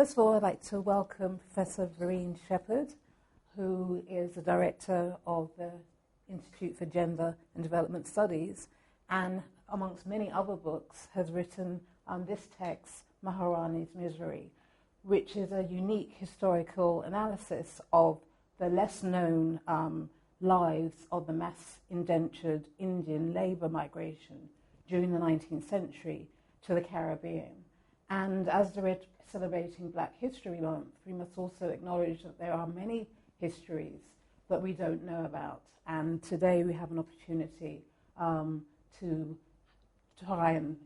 first of all, I'd like to welcome Professor Verene Shepherd, who is the Director of the Institute for Gender and Development Studies, and amongst many other books, has written this text, Maharani's Misery, which is a unique historical analysis of the less-known lives of the mass indentured Indian labour migration during the 19th century to the Caribbean. And as we're celebrating Black History Month, we must also acknowledge that there are many histories that we don't know about. And today we have an opportunity to try and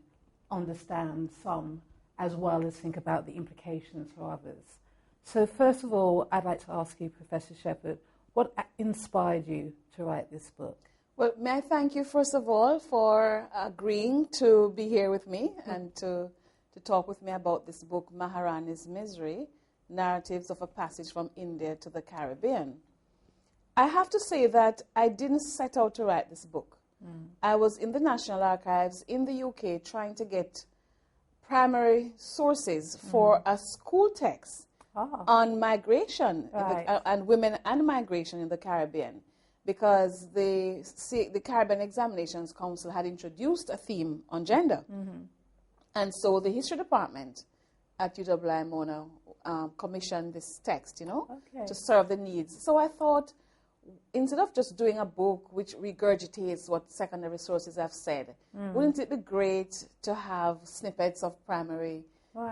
understand some, as well as think about the implications for others. So first of all, I'd like to ask you, Professor Shepherd, what inspired you to write this book? Well, may I thank you, first of all, for agreeing to be here with me and to talk with me about this book, Maharani's Misery, Narratives of a Passage from India to the Caribbean. I have to say that I didn't set out to write this book. I was in the National Archives in the UK trying to get primary sources for a school text on migration and women and migration in the Caribbean, because the Caribbean Examinations Council had introduced a theme on gender. And so the history department at UWI Mona commissioned this text, to serve the needs. So I thought, instead of just doing a book which regurgitates what secondary sources have said, wouldn't it be great to have snippets of primary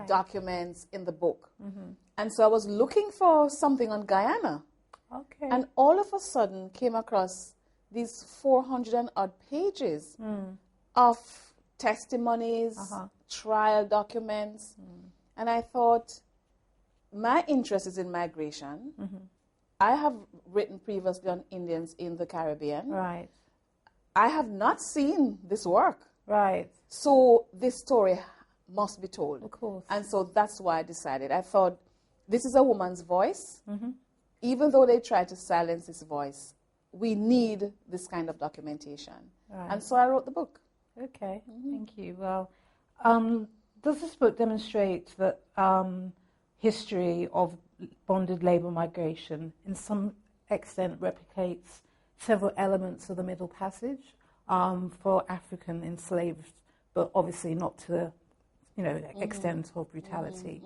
documents in the book? And so I was looking for something on Guyana. And all of a sudden came across these 400 and odd pages of testimonies, trial documents. And I thought, my interest is in migration. I have written previously on Indians in the Caribbean. I have not seen this work. So this story must be told. Of course. And so that's why I decided. I thought, this is a woman's voice. Even though they try to silence this voice, we need this kind of documentation. And so I wrote the book. Okay, thank you. Well, does this book demonstrate that history of bonded labour migration in some extent replicates several elements of the Middle Passage for African enslaved, but obviously not to the extent of brutality?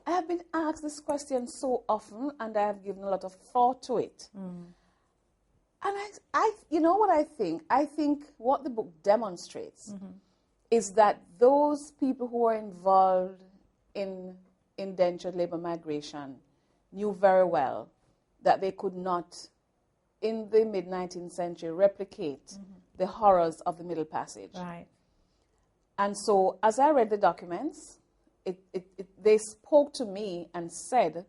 I have been asked this question so often, and I have given a lot of thought to it. And you know what I think? I think what the book demonstrates is that those people who are involved in indentured labor migration knew very well that they could not, in the mid-19th century, replicate the horrors of the Middle Passage. And so, as I read the documents, they spoke to me and said,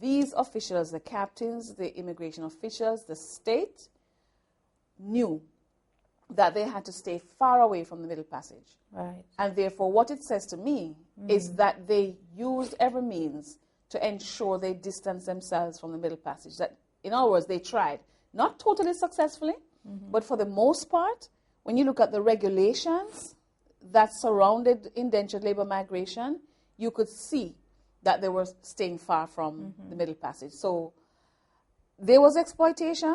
these officials, the captains, the immigration officials, the state, knew that they had to stay far away from the Middle Passage. And therefore, what it says to me is that they used every means to ensure they distanced themselves from the Middle Passage. That, in other words, they tried. Not totally successfully, but for the most part, when you look at the regulations that surrounded indentured labor migration, you could see that they were staying far from the Middle Passage. So there was exploitation,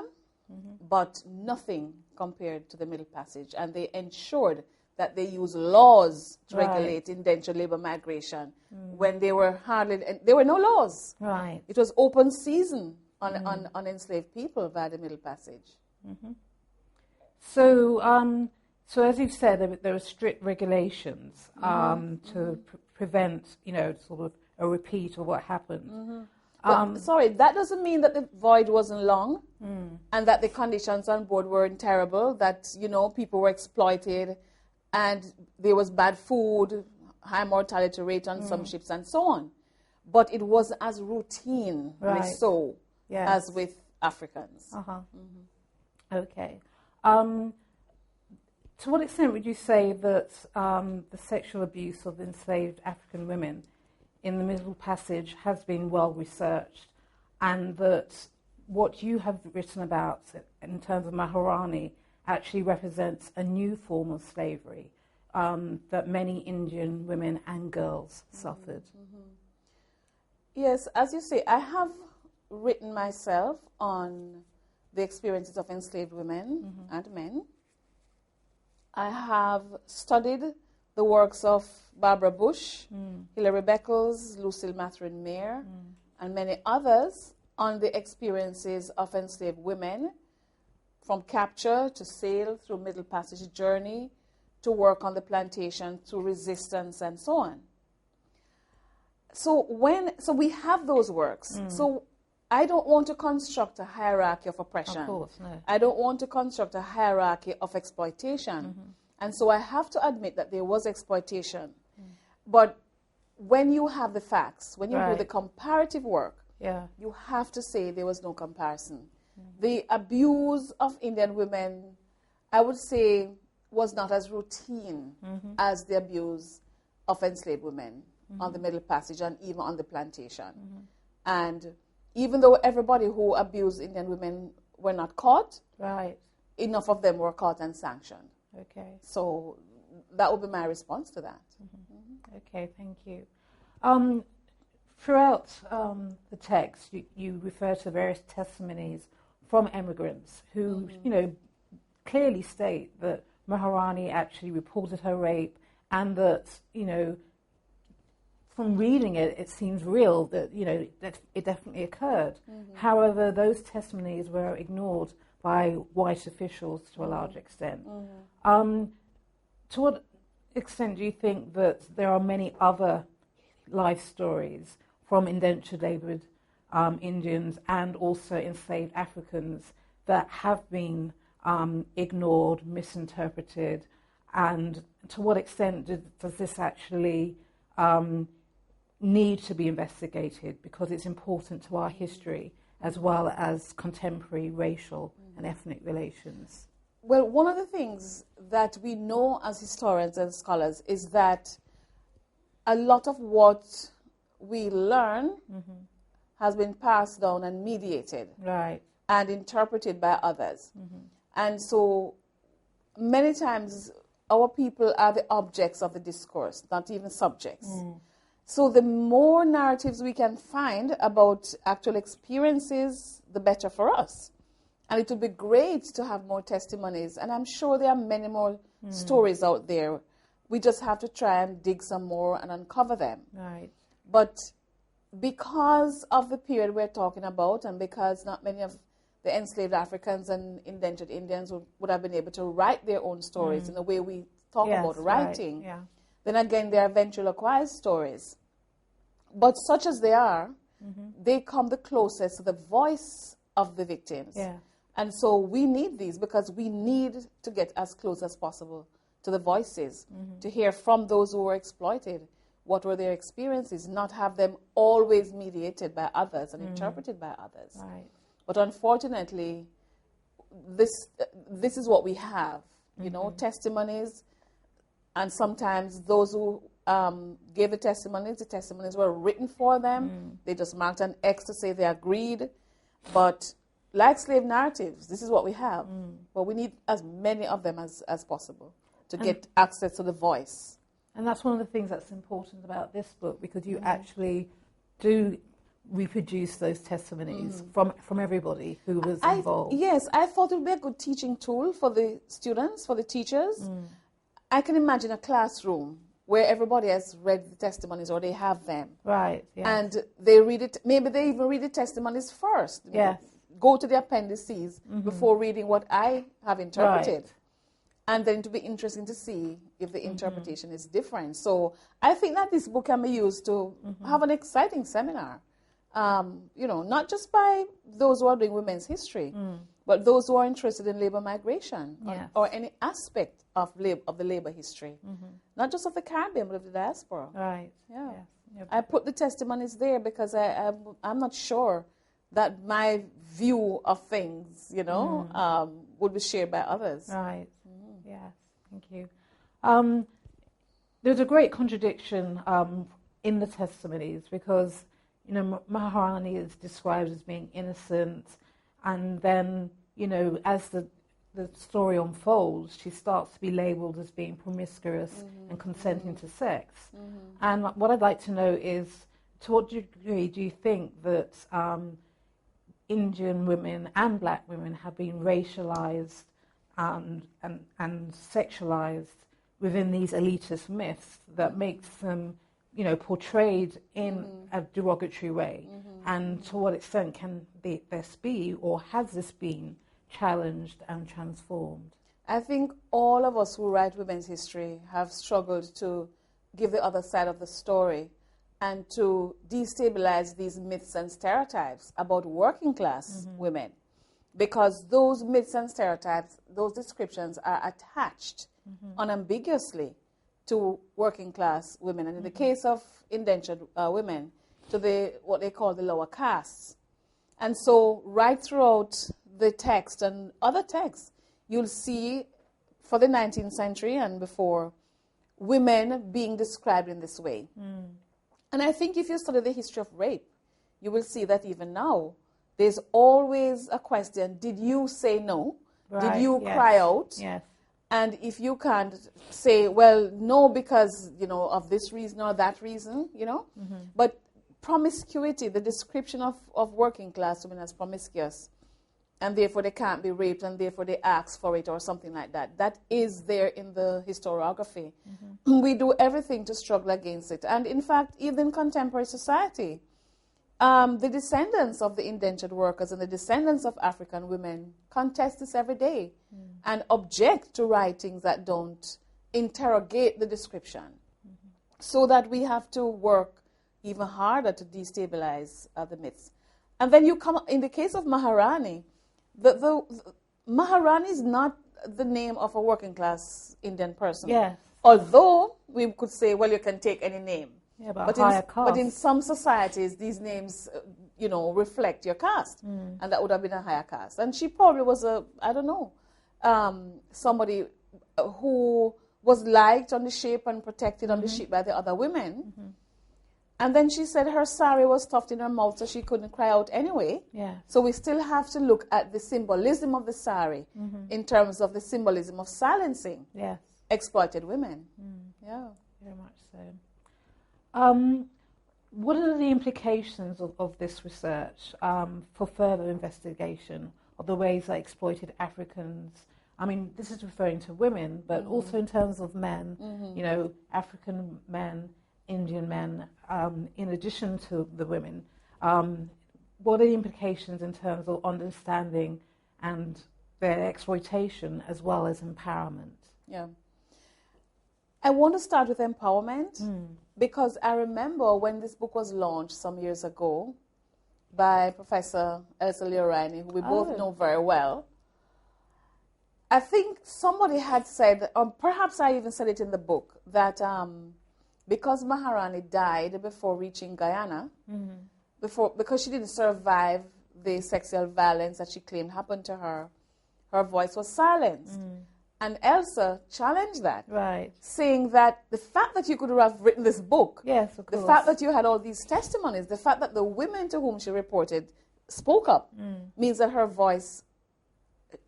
but nothing compared to the Middle Passage. And they ensured that they used laws to regulate indentured labor migration when there were no laws. It was open season on enslaved people via the Middle Passage. So, so as you've said, there are strict regulations to prevent, sort of a repeat of what happened. But, sorry, that doesn't mean that the void wasn't long and that the conditions on board weren't terrible, that, people were exploited and there was bad food, high mortality rate on some ships and so on. But it wasn't as routine so as with Africans. Okay. To what extent would you say that the sexual abuse of enslaved African women in the Middle Passage has been well researched, and that what you have written about in terms of Maharani actually represents a new form of slavery, that many Indian women and girls suffered. Yes, as you say, I have written myself on the experiences of enslaved women and men. I have studied the works of Barbara Bush, Hilary Beckles, Lucille Mathurin Mayer, and many others on the experiences of enslaved women, from capture to sale, through Middle Passage journey, to work on the plantation, through resistance, and so on. So we have those works. So I don't want to construct a hierarchy of oppression. Of course, no. I don't want to construct a hierarchy of exploitation. And so I have to admit that there was exploitation. But when you have the facts, when you do the comparative work, you have to say there was no comparison. The abuse of Indian women, I would say, was not as routine as the abuse of enslaved women on the Middle Passage and even on the plantation. And even though everybody who abused Indian women were not caught, enough of them were caught and sanctioned. Okay. So that would be my response to that. Okay, thank you. Throughout the text, you refer to various testimonies from immigrants who, clearly state that Maharani actually reported her rape, and that, from reading it, it seems real that, that it definitely occurred. However, those testimonies were ignored by white officials to a large extent. To what extent do you think that there are many other life stories from indentured laboured Indians and also enslaved Africans that have been ignored, misinterpreted, and to what extent does this actually need to be investigated, because it's important to our history as well as contemporary racial and ethnic relations? Well, one of the things that we know as historians and scholars is that a lot of what we learn has been passed down and mediated and interpreted by others. And so many times our people are the objects of the discourse, not even subjects. So the more narratives we can find about actual experiences, the better for us. And it would be great to have more testimonies. And I'm sure there are many more stories out there. We just have to try and dig some more and uncover them. But because of the period we're talking about, and because not many of the enslaved Africans and indentured Indians would have been able to write their own stories in the way we talk about writing, then again, they are ventriloquized stories. But such as they are, they come the closest to the voice of the victims. And so we need these, because we need to get as close as possible to the voices, to hear from those who were exploited, what were their experiences, not have them always mediated by others and interpreted by others. But unfortunately, this is what we have, testimonies, and sometimes those who gave the testimonies were written for them. They just marked an X to say they agreed. But like slave narratives, this is what we have. But we need as many of them as possible to get access to the voice. And that's one of the things that's important about this book, because you actually do reproduce those testimonies from everybody who was involved. Yes, I thought it would be a good teaching tool for the students, for the teachers. I can imagine a classroom where everybody has read the testimonies, or they have them. And they read it, maybe they even read the testimonies first. Go to the appendices before reading what I have interpreted. And then to be interesting to see if the interpretation is different. So I think that this book can be used to have an exciting seminar. Not just by those who are doing women's history, but those who are interested in labor migration or any aspect of the labor history. Not just of the Caribbean, but of the diaspora. I put the testimonies there because I'm not sure that my view of things, would be shared by others. Yes, thank you. There's a great contradiction in the testimonies, because Maharani is described as being innocent, and then as the the story unfolds, she starts to be labelled as being promiscuous and consenting to sex. And what I'd like to know is, to what degree do you think that Indian women and black women have been racialized and sexualized within these elitist myths that makes them, portrayed in a derogatory way? And to what extent can this be, or has this been, challenged and transformed? I think all of us who write women's history have struggled to give the other side of the story and to destabilize these myths and stereotypes about working class women, because those myths and stereotypes, those descriptions are attached unambiguously to working class women, and in the case of indentured women, to what they call the lower castes. And so right throughout the text and other texts, you'll see for the 19th century and before, women being described in this way. And I think if you study the history of rape, you will see that even now, there's always a question: did you say no? Right, did you cry out? Yes. And if you can't say, well, no, because, of this reason or that reason, But promiscuity, the description of working class women as promiscuous, and therefore they can't be raped, and therefore they ask for it or something like that. That is there in the historiography. We do everything to struggle against it. And in fact, even in contemporary society, the descendants of the indentured workers and the descendants of African women contest this every day and object to writings that don't interrogate the description. So that we have to work even harder to destabilize the myths. And then you come, in the case of Maharani, the Maharani is not the name of a working class Indian person. Yes. Although we could say, well, you can take any name. Yeah, but in some societies, these names, reflect your caste. And that would have been a higher caste. And she probably was somebody who was liked on the ship and protected on the ship by the other women. And then she said her sari was stuffed in her mouth, so she couldn't cry out anyway. Yeah. So we still have to look at the symbolism of the sari in terms of the symbolism of silencing exploited women. Yeah. Very much so. What are the implications of this research for further investigation of the ways that exploited Africans? I mean, this is referring to women, but also in terms of men, African men, Indian men, in addition to the women. What are the implications in terms of understanding and their exploitation as well as empowerment? Yeah. I want to start with empowerment because I remember when this book was launched some years ago by Professor Verene, who we both know very well. I think somebody had said, or perhaps I even said it in the book, that because Maharani died before reaching Guyana, because she didn't survive the sexual violence that she claimed happened to her, her voice was silenced. And Elsa challenged that, saying that the fact that you could have written this book, yes, of course, the fact that you had all these testimonies, the fact that the women to whom she reported spoke up, means that her voice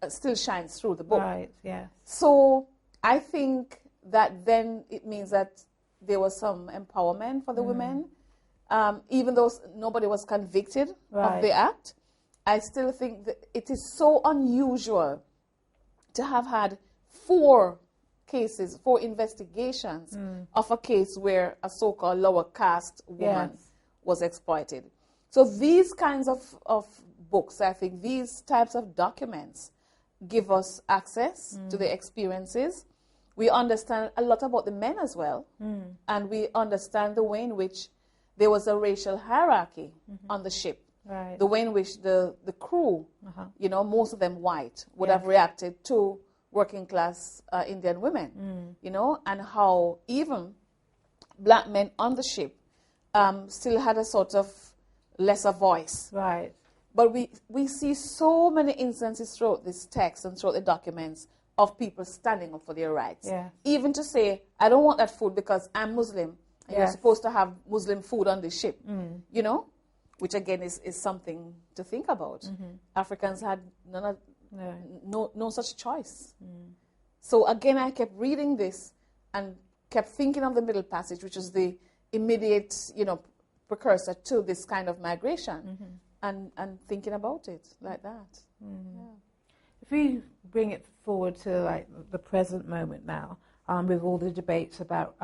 still shines through the book. Right, yeah. So I think that then it means that there was some empowerment for the women. Even though nobody was convicted of the act, I still think that it is so unusual to have had 4 investigations of a case where a so-called lower caste woman was exploited. So these kinds of books, I think these types of documents give us access to the experiences. We understand a lot about the men as well, and we understand the way in which there was a racial hierarchy on the ship. Right. The way in which the crew, most of them white, would have reacted to working class Indian women, and how even black men on the ship still had a sort of lesser voice. Right. But we see so many instances throughout this text and throughout the documents of people standing up for their rights. Yeah. Even to say, I don't want that food because I'm Muslim, and you're supposed to have Muslim food on the ship, which again is something to think about. Africans had No such choice. So again, I kept reading this and kept thinking of the Middle Passage, which is the immediate, precursor to this kind of migration, and thinking about it like that. Yeah. If we bring it forward to like the present moment now, with all the debates about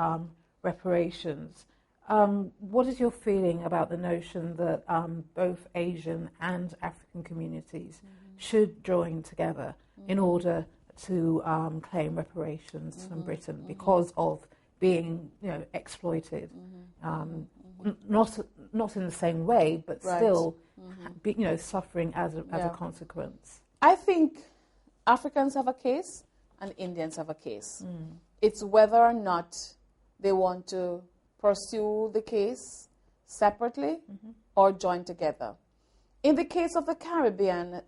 reparations, what is your feeling about the notion that both Asian and African communities should join together in order to claim reparations from Britain because of being, exploited, not in the same way, but still, suffering as a consequence? I think Africans have a case and Indians have a case. It's whether or not they want to pursue the case separately or join together. In the case of the Caribbean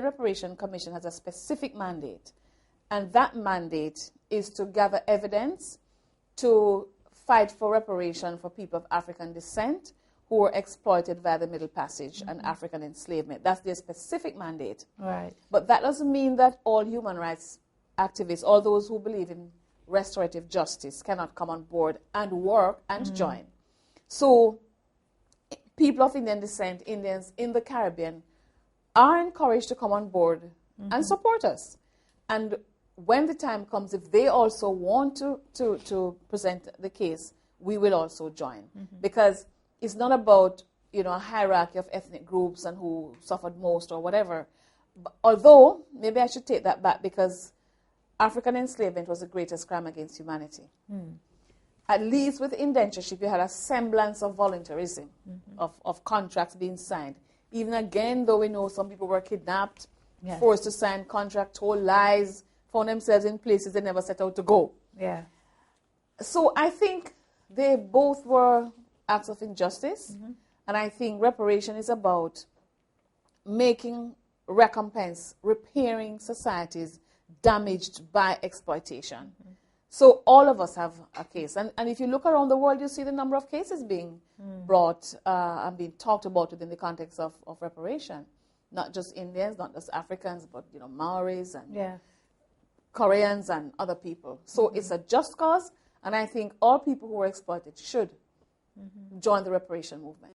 Reparation Commission has a specific mandate, and that mandate is to gather evidence to fight for reparation for people of African descent who were exploited via the Middle Passage and African enslavement. That's their specific mandate. Right. But that doesn't mean that all human rights activists, all those who believe in restorative justice, cannot come on board and work and join. So people of Indian descent, Indians in the Caribbean, are encouraged to come on board and support us. And when the time comes, if they also want to present the case, we will also join. Because it's not about, a hierarchy of ethnic groups and who suffered most or whatever. But although, maybe I should take that back, because African enslavement was the greatest crime against humanity. At least with indentureship, you had a semblance of voluntarism, of contracts being signed. Even again, though we know some people were kidnapped, forced to sign contracts, told lies, found themselves in places they never set out to go. Yeah. So I think they both were acts of injustice, and I think reparation is about making recompense, repairing societies damaged by exploitation. So all of us have a case. And if you look around the world, you see the number of cases being brought and being talked about within the context of reparation. Not just Indians, not just Africans, but, Maoris and Koreans and other people. So it's a just cause, and I think all people who were exploited should join the reparation movement.